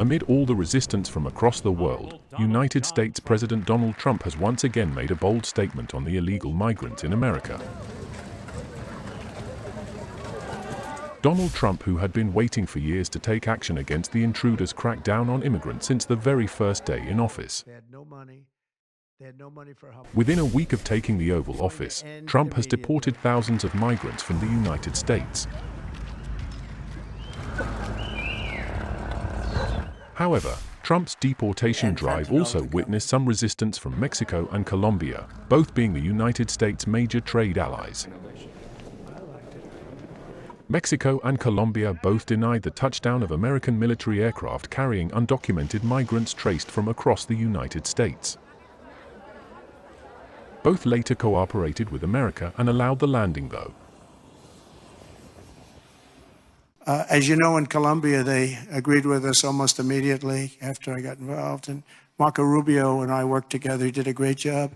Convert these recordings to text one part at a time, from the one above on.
Amid all the resistance from across the world, United States President Donald Trump has once again made a bold statement on the illegal migrants in America. Donald Trump, who had been waiting for years to take action against the intruders' crackdown on immigrants since the very first day in office. Within a week of taking the Oval Office, Trump has deported thousands of migrants from the United States. However, Trump's deportation drive also witnessed some resistance from Mexico and Colombia, both being the United States' major trade allies. Mexico and Colombia both denied the touchdown of American military aircraft carrying undocumented migrants traced from across the United States. Both later cooperated with America and allowed the landing, though. As you know, in Colombia, they agreed with us almost immediately after I got involved. And Marco Rubio and I worked together. He did a great job.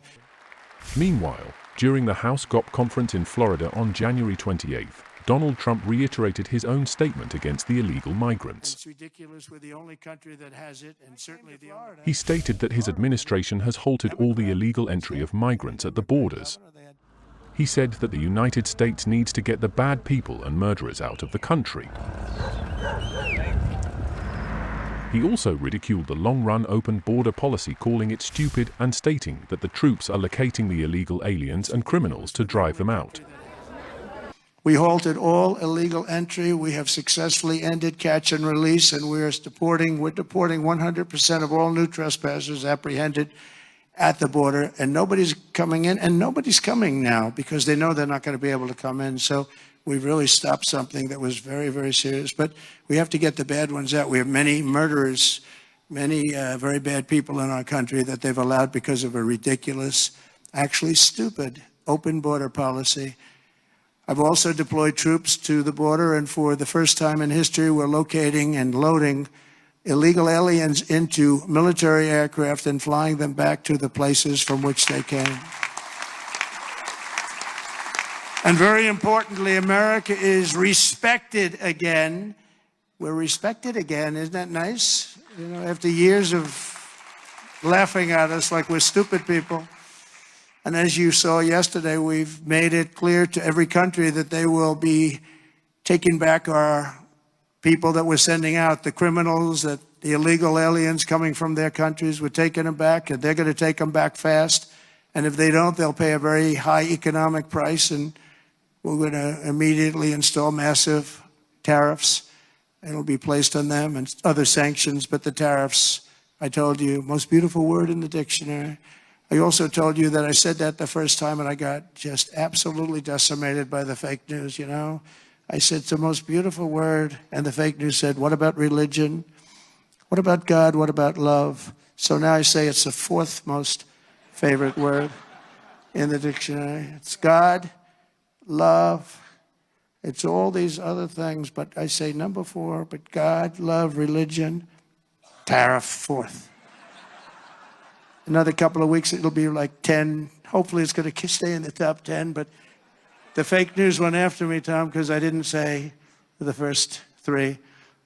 Meanwhile, during the House GOP conference in Florida on January 28th, Donald Trump reiterated his own statement against the illegal migrants. It's ridiculous. We're the only country that has it, and certainly the only. He stated that his administration has halted all the illegal entry of migrants at the borders. He said that the United States needs to get the bad people and murderers out of the country. He also ridiculed the long-run open border policy, calling it stupid and stating that the troops are locating the illegal aliens and criminals to drive them out. We halted all illegal entry. We have successfully ended catch and release, and we're deporting 100% of all new trespassers apprehended at the border, and nobody's coming in, and nobody's coming now because they know they're not going to be able to come in. So we've really stopped something that was very, very serious. But we have to get the bad ones out. We have many murderers, many very bad people in our country that they've allowed because of a ridiculous, actually stupid, open border policy. I've also deployed troops to the border, and for the first time in history, we're locating and loading illegal aliens into military aircraft and flying them back to the places from which they came. And very importantly, America is respected again. We're respected again. Isn't that nice? You know, after years of laughing at us like we're stupid people. And as you saw yesterday, we've made it clear to every country that they will be taking back our people that we're sending out, the criminals, the illegal aliens coming from their countries. We're taking them back, and they're going to take them back fast. And if they don't, they'll pay a very high economic price, and we're going to immediately install massive tariffs. It'll be placed on them and other sanctions, but the tariffs, I told you, most beautiful word in the dictionary. I also told you that I said that the first time, and I got just absolutely decimated by the fake news, you know. I said, it's the most beautiful word, and the fake news said, what about religion? What about God? What about love? So now I say it's the fourth most favorite word in the dictionary. It's God, love, it's all these other things, but I say number 4, but God, love, religion, tariff, fourth. Another couple of weeks, it'll be like 10. Hopefully it's going to stay in the top 10, but the fake news went after me, Tom, because I didn't say the first 3.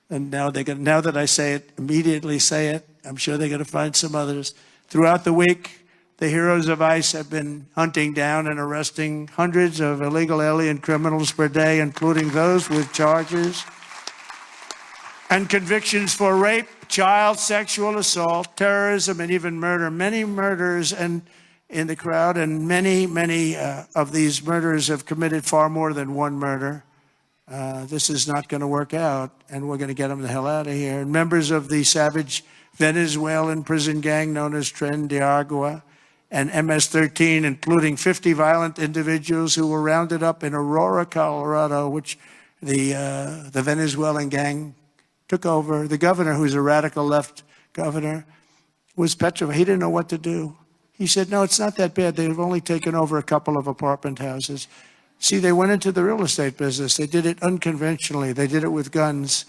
And now that I say it, immediately say it. I'm sure they're going to find some others. Throughout the week, the heroes of ICE have been hunting down and arresting hundreds of illegal alien criminals per day, including those with charges and convictions for rape, child sexual assault, terrorism, and even murder. Many murders in the crowd, and many of these murderers have committed far more than one murder. This is not going to work out, and we're going to get them the hell out of here. And members of the savage Venezuelan prison gang known as Tren de Agua and MS-13, including 50 violent individuals who were rounded up in Aurora, Colorado, which the Venezuelan gang took over. The governor, who's a radical left governor, was petrified. He didn't know what to do. He said, no, it's not that bad. They've only taken over a couple of apartment houses. See, they went into the real estate business. They did it unconventionally. They did it with guns.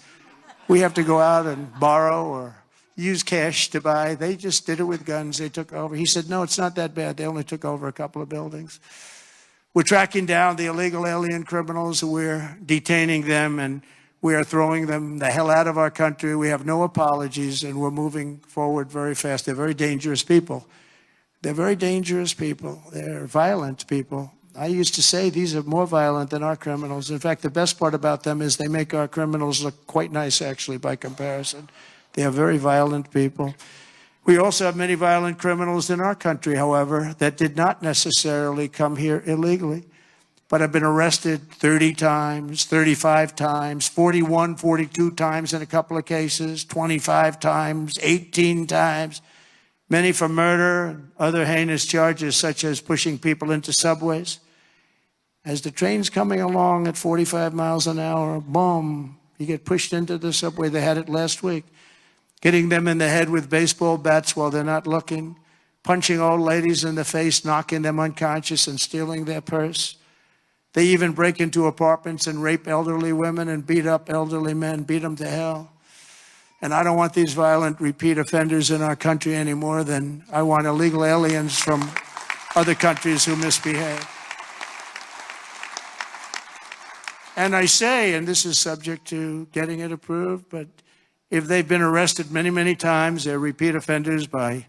We have to go out and borrow or use cash to buy. They just did it with guns. They took over. He said, no, it's not that bad. They only took over a couple of buildings. We're tracking down the illegal alien criminals. We're detaining them, and We are throwing them the hell out of our country. We have no apologies, and we're moving forward very fast. They're very dangerous people. They're very dangerous people. They're violent people. I used to say these are more violent than our criminals. In fact, the best part about them is they make our criminals look quite nice, actually, by comparison. They are very violent people. We also have many violent criminals in our country, however, that did not necessarily come here illegally, but have been arrested 30 times, 35 times, 41, 42 times in a couple of cases, 25 times, 18 times, many for murder and other heinous charges such as pushing people into subways. As the train's coming along at 45 miles an hour, boom, you get pushed into the subway. They had it last week. Hitting them in the head with baseball bats while they're not looking, punching old ladies in the face, knocking them unconscious and stealing their purse. They even break into apartments and rape elderly women and beat up elderly men, beat them to hell. And I don't want these violent repeat offenders in our country any more than I want illegal aliens from other countries who misbehave. And I say, and this is subject to getting it approved, but if they've been arrested many, many times, they're repeat offenders by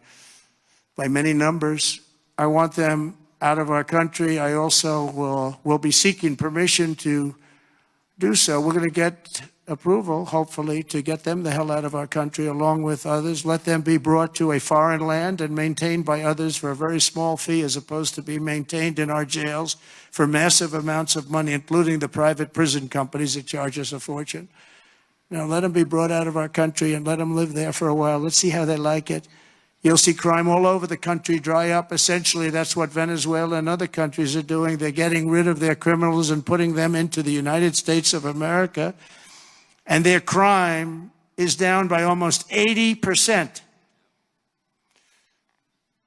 many numbers, I want them out of our country. I also will be seeking permission to do so. We're going to get approval, hopefully, to get them the hell out of our country along with others. Let them be brought to a foreign land and maintained by others for a very small fee as opposed to be maintained in our jails for massive amounts of money, including the private prison companies that charge us a fortune. Now, let them be brought out of our country and let them live there for a while. Let's see how they like it. You'll see crime all over the country dry up. Essentially, that's what Venezuela and other countries are doing. They're getting rid of their criminals and putting them into the United States of America. And their crime is down by almost 80%.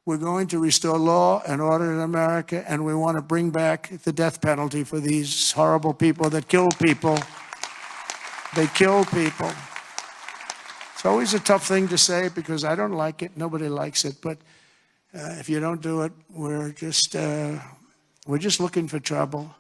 We're going to restore law and order in America, and we want to bring back the death penalty for these horrible people that kill people. They kill people. It's always a tough thing to say because I don't like it. Nobody likes it. But if you don't do it, we're just looking for trouble.